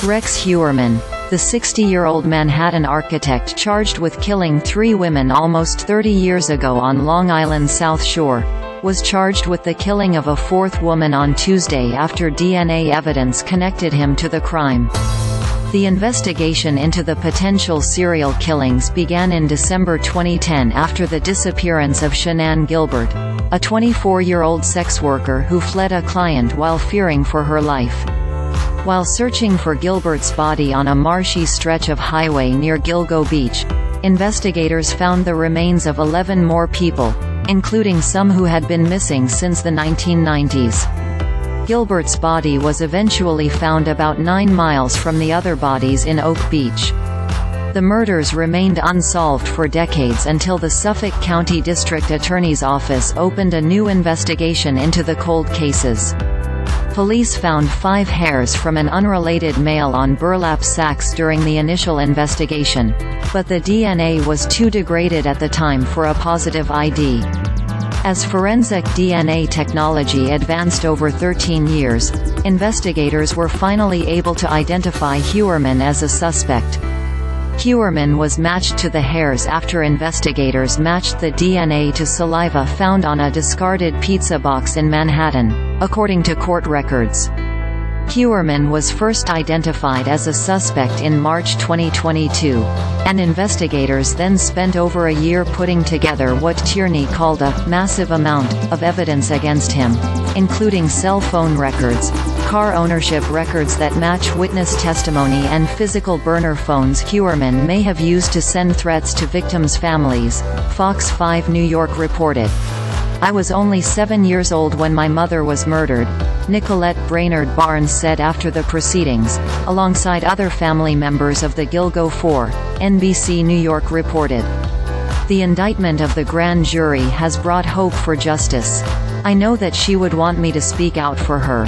Rex Heuermann, the 60-year-old Manhattan architect charged with killing 3 women almost 30 years ago on Long Island's South Shore, was charged with the killing of a 4th woman on Tuesday after DNA evidence connected him to the crime. The investigation into the potential serial killings began in December 2010 after the disappearance of Shannan Gilbert, a 24-year-old sex worker who fled a client while fearing for her life. While searching for Gilbert's body on a marshy stretch of highway near Gilgo Beach, investigators found the remains of 11 more people, including some who had been missing since the 1990s. Gilbert's body was eventually found about 9 miles from the other bodies in Oak Beach. The murders remained unsolved for decades until the Suffolk County District Attorney's Office opened a new investigation into the cold cases. Police found 5 hairs from an unrelated male on burlap sacks during the initial investigation, but the DNA was too degraded at the time for a positive ID. As forensic DNA technology advanced over 13 years, investigators were finally able to identify Heuermann as a suspect. Heuermann was matched to the hairs after investigators matched the DNA to saliva found on a discarded pizza box in Manhattan, according to court records. Heuermann was first identified as a suspect in March 2022, and investigators then spent over a year putting together what Tierney called a massive amount of evidence against him, including cell phone records, car ownership records that match witness testimony, and physical burner phones Heuermann may have used to send threats to victims' families, Fox 5 New York reported. "I was only 7 years old when my mother was murdered," Nicolette Brainard-Barnes said after the proceedings, alongside other family members of the Gilgo Four, NBC New York reported. "The indictment of the grand jury has brought hope for justice. I know that she would want me to speak out for her."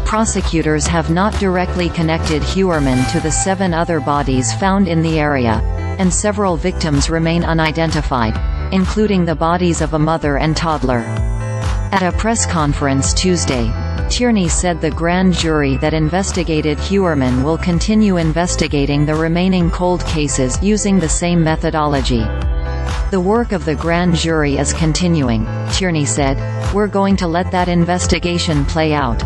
Prosecutors have not directly connected Heuermann to the 7 other bodies found in the area, and several victims remain unidentified, including the bodies of a mother and toddler. At a press conference Tuesday, Tierney said the grand jury that investigated Heuermann will continue investigating the remaining cold cases using the same methodology. "The work of the grand jury is continuing," Tierney said. "We're going to let that investigation play out."